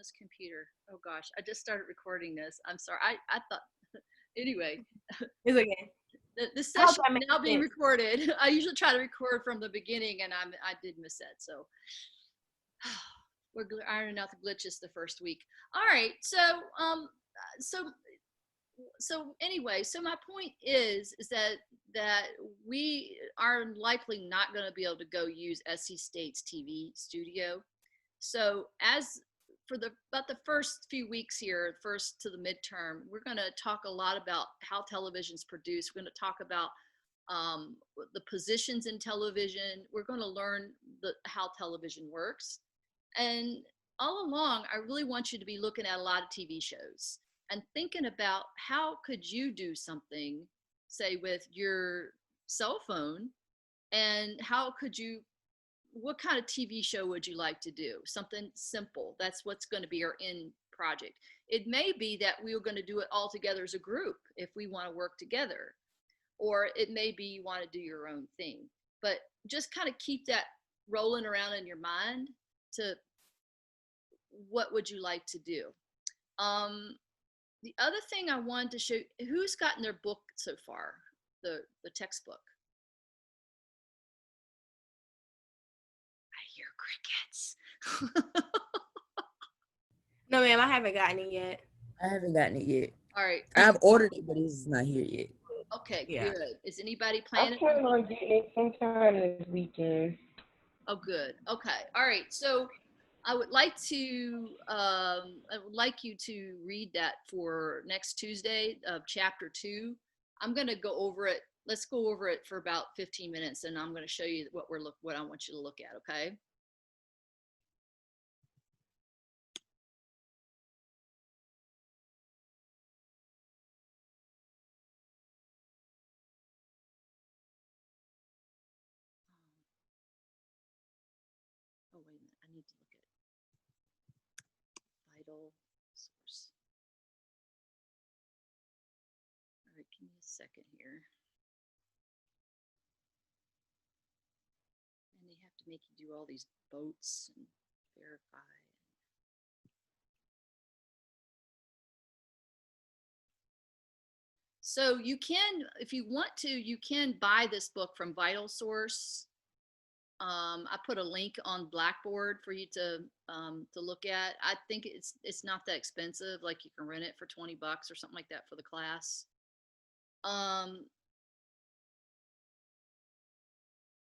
this computer. Oh gosh, I just started recording this. I'm sorry. I thought, anyway, It's okay. this I hope session that is makes now being sense. recorded. I usually try to record from the beginning, and I did miss that. So we're ironing out the glitches the first week. All right. So anyway, so my point is that we are likely not going to be able to go use SC State's TV studio. So as for about the first few weeks here, first to the midterm, we're going to talk a lot about how television's produced. We're going to talk about the positions in television. We're going to learn how television works. And all along, I really want you to be looking at a lot of TV shows and thinking about how could you do something, say with your cell phone, and how could you, what kind of TV show would you like to do? Something simple. That's what's going to be our end project. It may be that we're going to do it all together as a group if we want to work together, or it may be you want to do your own thing. But just kind of keep that rolling around in your mind to what would you like to do. The other thing I wanted to show, who's gotten their book so far, the textbook? I hear crickets. No, ma'am, I haven't gotten it yet. I haven't gotten it yet. All right. I've ordered it, but it's not here yet. Okay, Yeah. good. Is anybody I'm planning? planning on getting it sometime this weekend. Oh, good. Okay. All right. So I would like you to read that for next Tuesday of chapter 2. I'm going to go over it. Let's go over it for about 15 minutes, and I'm going to show you what I want you to look at. Okay. Oh, wait a minute. I need to look at vital source. All right. Give me a second here. And they have to make you do all these votes and verify. So you can, if you want to, you can buy this book from Vital Source. I put a link on Blackboard for you to look at. I think it's not that expensive. Like you can rent it for $20 or something like that for the class.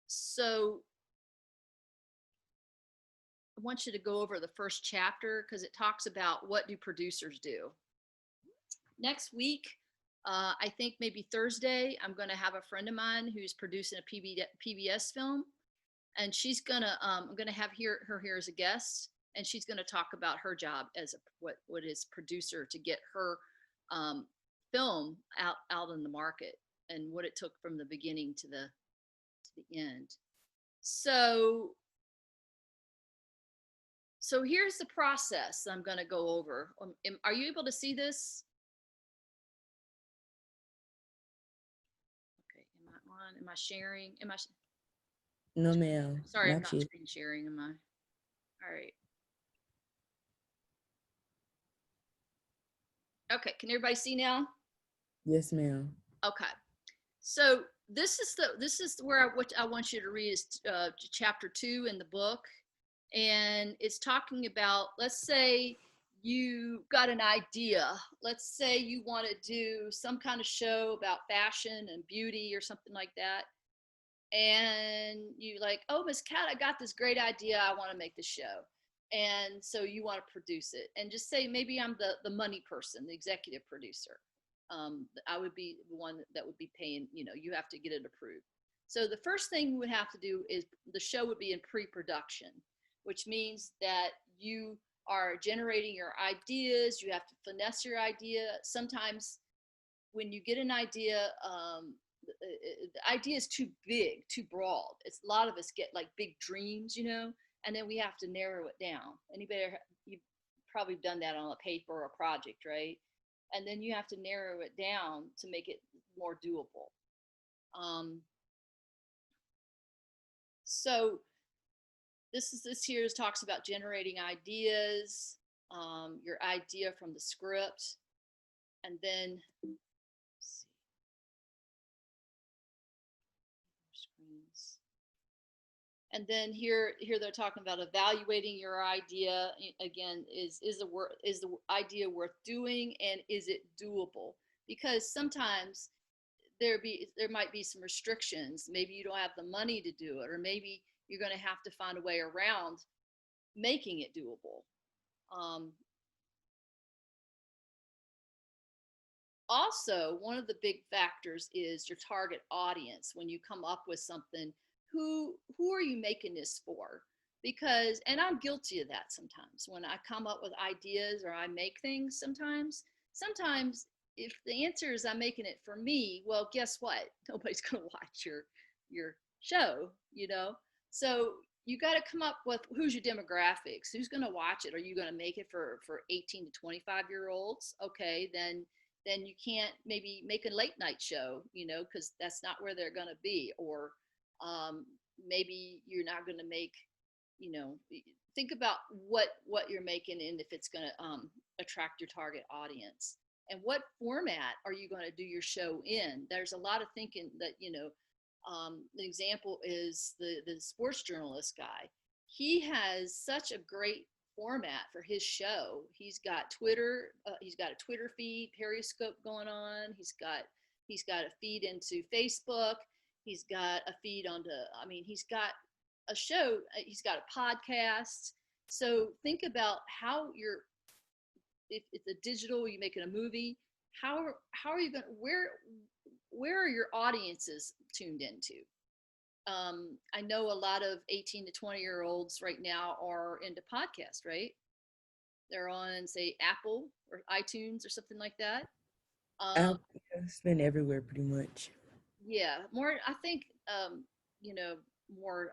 So I want you to go over the first chapter because it talks about what do producers do. Next week, I think maybe Thursday, I'm going to have a friend of mine who's producing a PBS film, and she's gonna I'm gonna have her here as a guest, and she's gonna talk about her job as what is producer to get her film out in the market and what it took from the beginning to the end. So here's the process I'm going to go over. Are you able to see this? Okay, am I on? Am I sharing? No, ma'am. Sorry, I'm not yet. screen sharing, am I? All right. Okay, can everybody see now? Yes, ma'am. Okay. So this is where what I want you to read is chapter 2 in the book. And it's talking about, let's say you got an idea. Let's say you want to do some kind of show about fashion and beauty or something like that. And you like, oh, Miss Cat, I got this great idea. I want to make this show. And so you want to produce it. And just say, maybe I'm the money person, the executive producer. I would be the one that would be paying, you have to get it approved. So the first thing you would have to do is the show would be in pre-production, which means that you are generating your ideas. You have to finesse your idea. Sometimes when you get an idea, the idea is too big, too broad. It's a lot of us get like big dreams, and then we have to narrow it down. You've probably done that on a paper or a project, right? And then you have to narrow it down to make it more doable. So this here talks about generating ideas. your idea from the script, and then let's see, screens. And then here they're talking about evaluating your idea. Again, is the idea worth doing, and is it doable? Because sometimes there might be some restrictions. Maybe you don't have the money to do it, or maybe you're going to have to find a way around making it doable. Also, one of the big factors is your target audience. When you come up with something, who are you making this for? Because, and I'm guilty of that sometimes, when I come up with ideas or I make things, sometimes if the answer is I'm making it for me, well, guess what? Nobody's going to watch your show, you know? So you got to come up with who's your demographics, who's going to watch it. Are you going to make it for 18 to 25-year-olds? Okay, then you can't maybe make a late night show, you know, because that's not where they're going to be. Or maybe you're not going to make, you know, think about what you're making and if it's going to attract your target audience. And what format are you going to do your show in? There's a lot of thinking that, you know, an example is the sports journalist guy. He has such a great format for his show. He's got Twitter. He's got a Twitter feed, Periscope going on. He's got a feed into Facebook. He's got a feed onto. I mean, he's got a show. He's got a podcast. So think about how you're. If it's a digital, you're making a movie. How are you going? Where are your audiences tuned into? I know a lot of 18 to 20-year-olds right now are into podcasts, right? They're on, say, Apple or iTunes or something like that. It's been everywhere pretty much. Yeah, more, I think, you know, more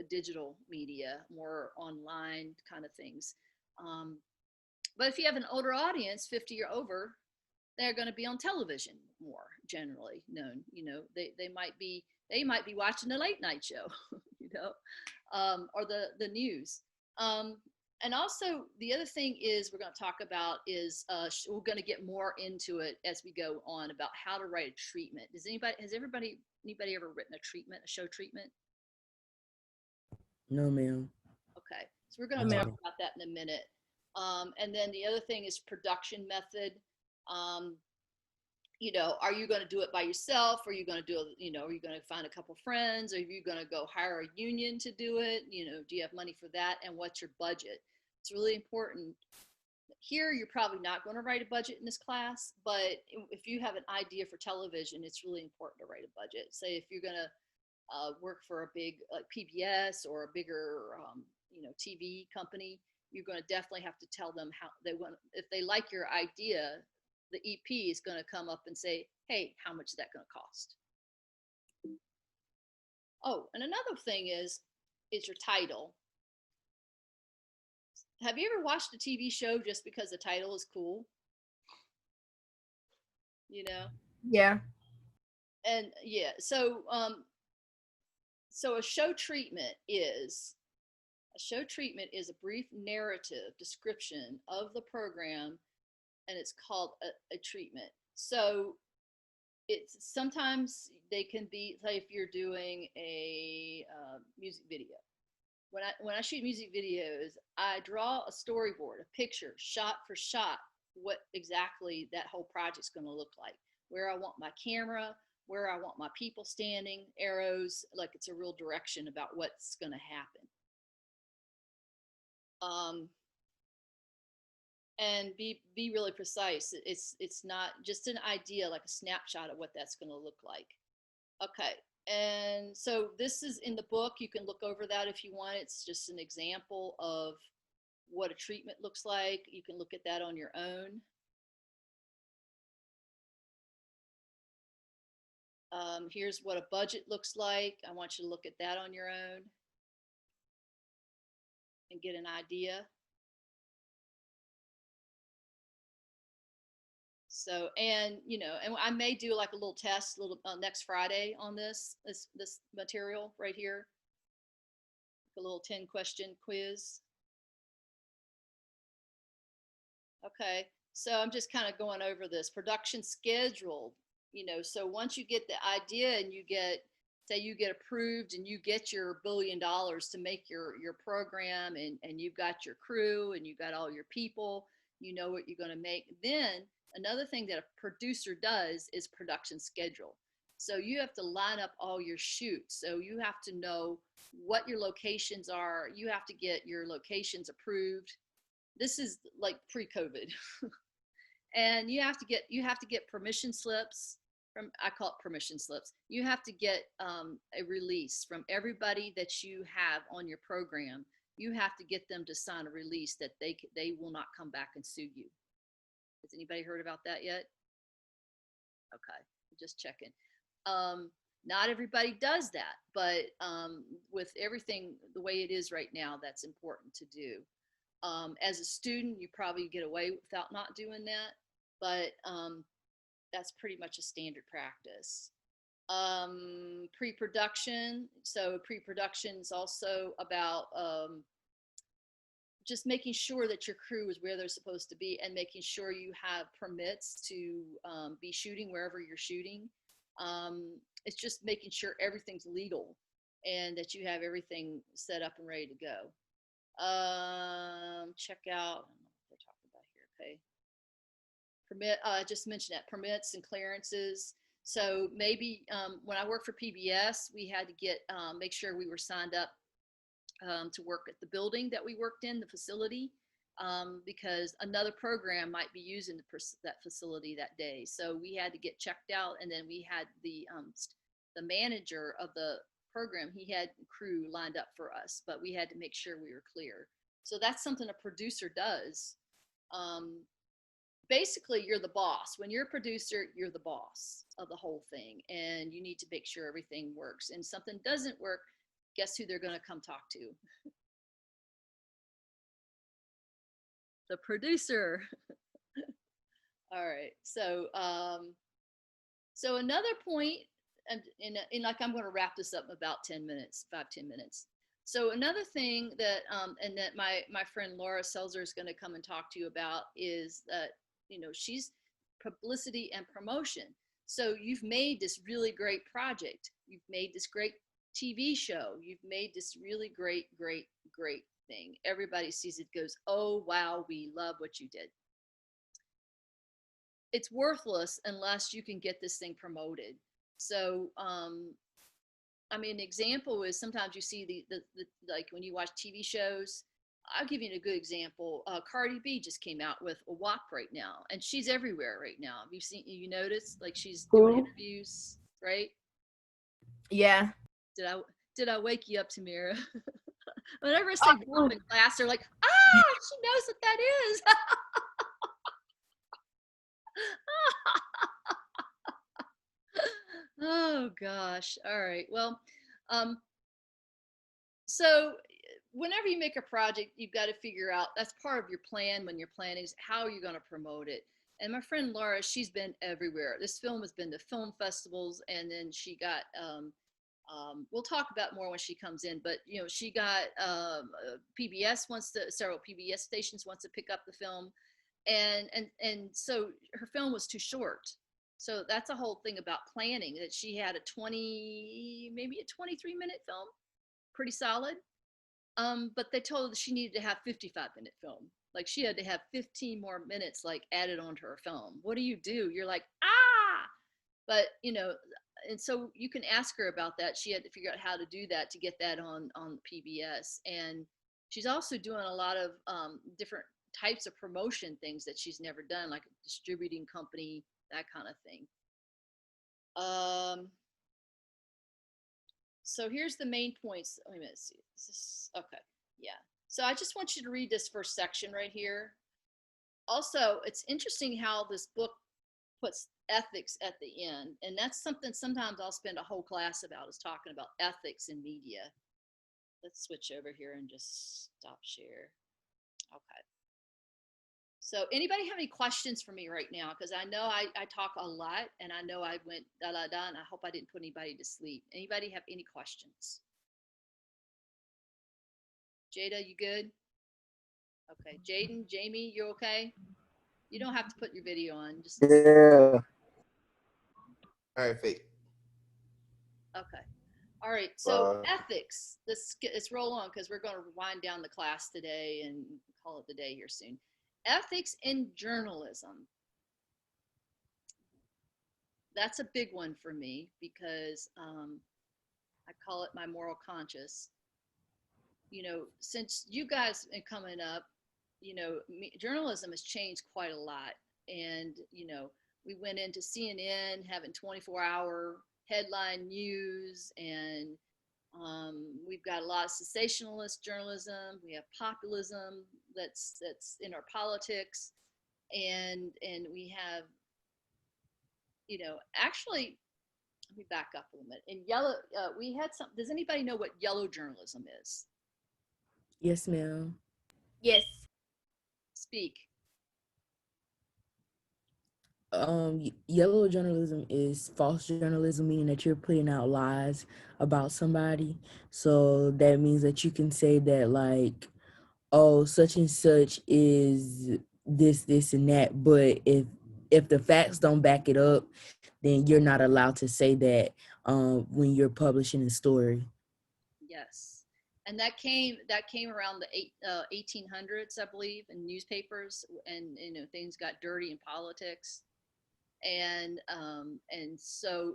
digital media, more online kind of things. But if you have an older audience, 50 or over, they're going to be on television more generally known. You know, they might be watching a late night show, you know, or the news. And also the other thing is we're going to talk about is we're going to get more into it as we go on about how to write a treatment. Has anybody ever written a show treatment? No, ma'am. Okay, so we're going to talk about that in a minute. And then the other thing is production method. You know, are you going to do it by yourself? Or are you going to do it, you know, are you going to find a couple friends? Or are you going to go hire a union to do it? You know, do you have money for that? And what's your budget? It's really important. Here, you're probably not going to write a budget in this class, but if you have an idea for television, it's really important to write a budget. Say if you're going to work for a big like PBS or a bigger, you know, TV company, you're going to definitely have to tell them how they want. If they like your idea, the EP is going to come up and say, hey, how much is that going to cost? Oh, and another thing is your title. Have you ever watched a TV show just because the title is cool? You know? Yeah. And yeah, so a show treatment is a brief narrative description of the program, and it's called a treatment. So it's sometimes they can be like if you're doing a music video. When I shoot music videos, I draw a storyboard, a picture, shot for shot, what exactly that whole project's going to look like. Where I want my camera, where I want my people standing, arrows, like it's a real direction about what's going to happen. And be really precise. It's not just an idea, like a snapshot of what that's going to look like. Okay, and so this is in the book. You can look over that if you want. It's just an example of what a treatment looks like. You can look at that on your own. Here's what a budget looks like. I want you to look at that on your own and get an idea. So, and you know, and I may do like a little test, next Friday on this material right here, a little 10-question quiz. Okay, so I'm just kind of going over this production schedule, so once you get the idea and say you get approved and you get your $1 billion to make your program, and you've got your crew and you've got all your people, you know what you're going to make. Then another thing that a producer does is production schedule. So you have to line up all your shoots. So you have to know what your locations are. You have to get your locations approved. This is like pre-COVID. And you have to get permission slips from, I call it permission slips. You have to get a release from everybody that you have on your program. You have to get them to sign a release that they will not come back and sue you. Has anybody heard about that yet? Okay, just checking. Not everybody does that, but with everything the way it is right now, that's important to do. As a student, you probably get away without not doing that, but that's pretty much a standard practice. Pre-production. So pre-production is also about just making sure that your crew is where they're supposed to be, and making sure you have permits to be shooting wherever you're shooting. It's just making sure everything's legal and that you have everything set up and ready to go. Check out, I don't know what they're talking about here. Okay. I just mentioned that permits and clearances. So maybe when I worked for PBS, we had to make sure we were signed up to work at the building that we worked in, the facility, because another program might be using that facility that day. So we had to get checked out, and then we had the manager of the program, he had crew lined up for us, but we had to make sure we were clear. So that's something a producer does. Basically, you're the boss. When you're a producer, you're the boss of the whole thing, and you need to make sure everything works. And something doesn't work, guess who they're going to come talk to? The producer. All right. So another point, and like I'm going to wrap this up in about 10 minutes, 5-10 minutes. So another thing that and that my friend Laura Selzer is going to come and talk to you about is that she's publicity and promotion. So you've made this really great project. You've made this great TV show. You've made this really great thing. Everybody sees it, goes, oh wow, we love what you did. It's worthless unless you can get this thing promoted. So an example is sometimes you see the like when you watch TV shows. I'll give you a good example. Cardi B just came out with a WAP right now, and she's everywhere right now. Have you noticed? Like she's doing interviews, right? Yeah. Did I wake you up, Tamira? Whenever I say WAP in class, they're like, she knows what that is. Oh gosh. All right. Well, so whenever you make a project, you've got to figure out, that's part of your plan when you're planning, is how you're going to promote it. And my friend Laura, she's been everywhere. This film has been to film festivals, and then she got we'll talk about more when she comes in, but she got several PBS stations wants to pick up the film, and so her film was too short. So that's a whole thing about planning, that she had maybe a 23-minute film, pretty solid. But they told her that she needed to have 55-minute film. Like she had to have 15 more minutes like added onto her film. What do? You're like, but and so you can ask her about that. She had to figure out how to do that to get that on PBS. And she's also doing a lot of different types of promotion things that she's never done, like a distributing company, that kind of thing. So here's the main points. Wait a minute, see. Is this okay? Yeah. So I just want you to read this first section right here. Also, it's interesting how this book puts ethics at the end, and that's something sometimes I'll spend a whole class about, is talking about ethics in media. Let's switch over here and just stop share. Okay. So anybody have any questions for me right now? Because I know I talk a lot, and I know I went da da da, and I hope I didn't put anybody to sleep. Anybody have any questions? Jada, you good? Okay. Jaden, Jamie, you okay? You don't have to put your video on. Just Yeah. All right, fake. okay. All right. So Uh, ethics. Let's roll on because we're going to wind down the class today and call it the day here soon. Ethics in journalism. That's a big one for me because I call it my moral conscience. You know, since you guys are coming up, you know, journalism has changed quite a lot. And, you know, we went into CNN having 24-hour headline news, and we've got a lot of sensationalist journalism. We have populism that's in our politics, and we have, you know, actually, let me back up a little bit. In yellow, we had some. Does anybody know what yellow journalism is? Yes, ma'am. Yes. Speak. Yellow journalism is false journalism, meaning that you're putting out lies about somebody. So that means that you can say that, like, oh, such and such is this, and that. But if the facts don't back it up, then you're not allowed to say that when you're publishing a story. Yes, and that came around the 1800s, I believe, in newspapers, and you know things got dirty in politics, and so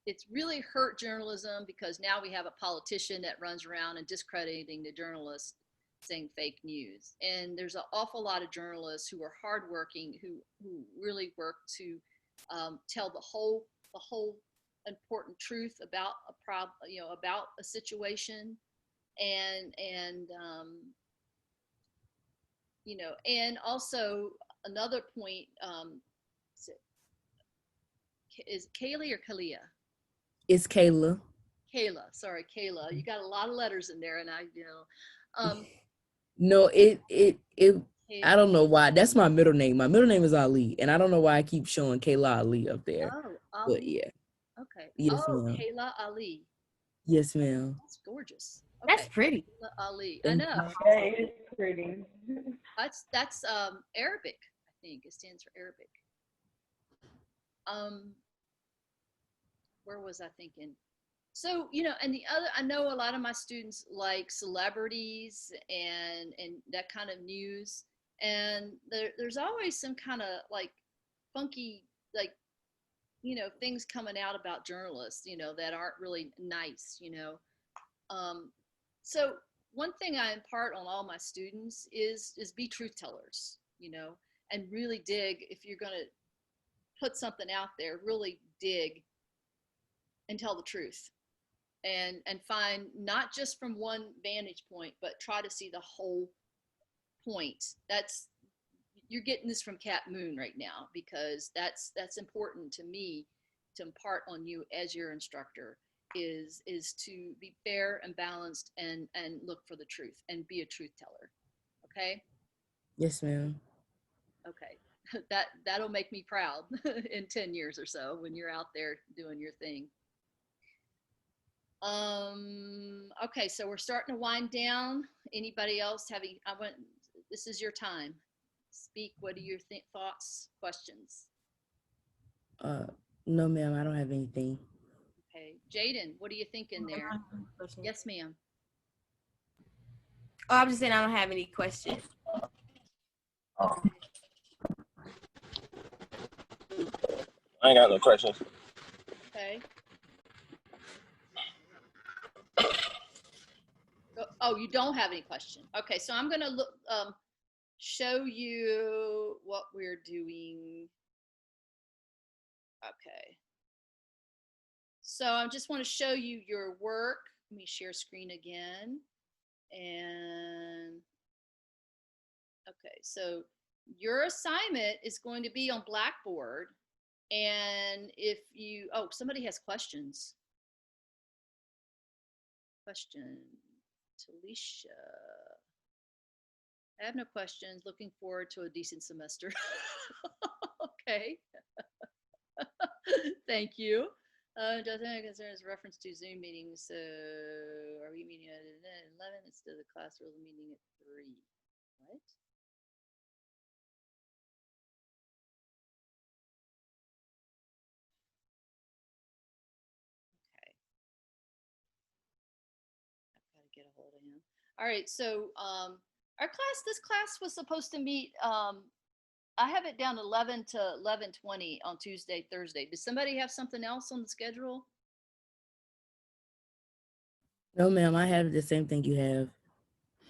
it's really hurt journalism because now we have a politician that runs around and discrediting the journalists, saying fake news, and there's an awful lot of journalists who are hardworking who really work to tell the whole important truth about a problem, you know, about a situation, and you know, and also another point, is Kaylee or Kalia? It's Kayla. Kayla, sorry, Kayla. You got a lot of letters in there, and I, you know, um, No, it. I Kayla. don't know why. That's my middle name. My middle name is Ali, and I don't know why I keep showing Kayla Ali up there. Oh, But Ali. yeah, Okay. yes, Oh, ma'am. Kayla Ali. Yes, ma'am. That's gorgeous. That's Okay, pretty. Kayla Ali. I Thank know. you. Yeah, it is pretty. That's Arabic. I think it stands for Arabic. Um, where was I thinking? So, you know, and the other, I know a lot of my students like celebrities and that kind of news, and there's always some kind of like funky, like, you know, things coming out about journalists, you know, that aren't really nice, you know. um, so one thing I impart on all my students is be truth tellers, you know, and really dig. If you're going to put something out there, really dig and tell the truth, and find not just from one vantage point, but try to see the whole point. That's, you're getting this from Cat Moon right now, because that's important to me to impart on you as your instructor, is to be fair and balanced, and look for the truth and be a truth teller. Okay. Yes, ma'am. Okay. That'll make me proud in 10 years or so when you're out there doing your thing. Okay, so we're starting to wind down. Anybody else having, this is your time. Speak. What are your thoughts, questions? Uh, no, ma'am. I don't have anything. Okay. Jaden, what do you think in there? Yes, ma'am. Oh, I'm just saying I don't have any questions. I ain't got no questions. Okay. Oh, you don't have any question. Okay, so I'm gonna look, show you what we're doing. Okay. So I just want to show you your work. Let me share screen again. And okay, so your assignment is going to be on Blackboard. And if you, oh, somebody has questions. Question, Talisha. I have no questions. Looking forward to a decent semester. Okay. Thank you. Doesn't have concerns reference to Zoom meetings. So are we meeting at 11 instead of the class, we're meeting at 3? What? get a hold of him. All right, so this class was supposed to meet. I have it down 11 to 11:20 on Tuesday, Thursday. Does somebody have something else on the schedule? No, ma'am, I have the same thing you have.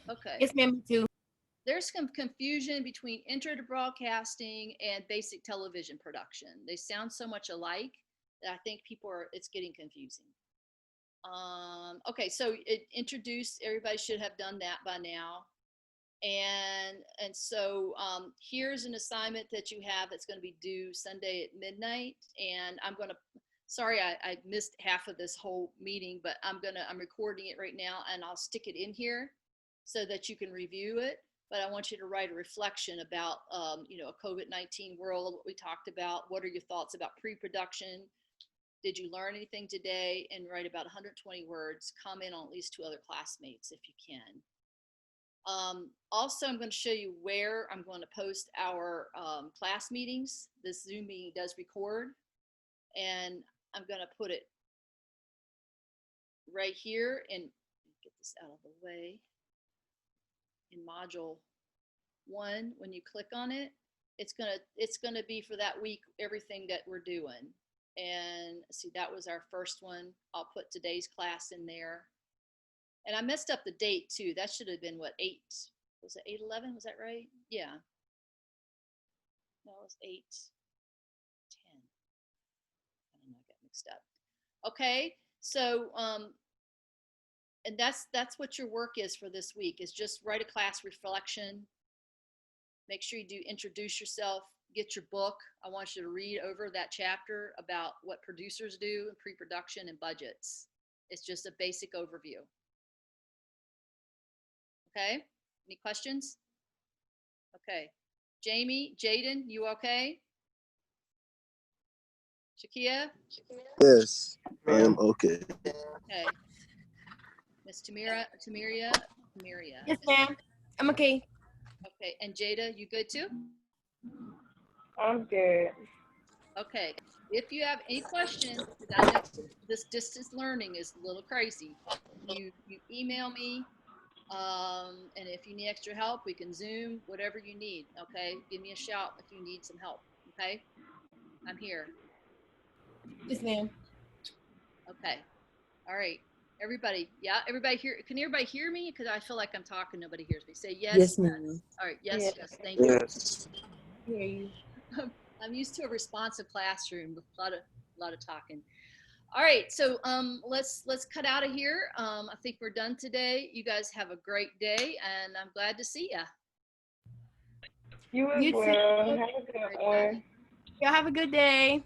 Okay. Yes, ma'am, me too. There's some confusion between intro to broadcasting and basic television production. They sound so much alike that I think it's getting confusing. Okay, so introduced, everybody should have done that by now. And so here's an assignment that you have that's going to be due Sunday at midnight. And sorry, I missed half of this whole meeting, but I'm recording it right now, and I'll stick it in here so that you can review it. But I want you to write a reflection about, a COVID-19 world, what we talked about. What are your thoughts about pre-production? Did you learn anything today? And write about 120 words. Comment on at least 2 other classmates if you can. Also, I'm going to show you where I'm going to post our class meetings. This Zoom meeting does record, and I'm going to put it right here and get this out of the way. In module 1, when you click on it, it's gonna be for that week, everything that we're doing. And see, that was our first one. I'll put today's class in there. And I messed up the date too. That should have been what, 8, was it 8/11? Was that right? Yeah. No, it was 8/10. I don't know, I got mixed up. Okay, so and that's what your work is for this week, is just write a class reflection. Make sure you do introduce yourself, get your book. I want you to read over that chapter about what producers do in pre-production and budgets. It's just a basic overview. Okay, any questions? Okay, Jamie, Jaden, you okay? Shakia? Yes, I am okay. Okay. Miss Tamiria? Yes, ma'am. I'm okay. Okay, and Jada, you good too? I'm good. Okay, if you have any questions, because I know this distance learning is a little crazy, you email me, and if you need extra help, we can Zoom, whatever you need, okay? Give me a shout if you need some help, okay? I'm here. Yes, ma'am. Okay, all right. Everybody, yeah, everybody here, can everybody hear me? Because I feel like I'm talking, nobody hears me. Say yes. Yes, ma'am. All right, yes, Yes. yes, thank you. Yes. I hear you. I'm used to a responsive classroom with a lot of talking. All right, so let's cut out of here. I think we're done today. You guys have a great day, and I'm glad to see ya. You as You too. well. Have a good one. Y'all have a good day.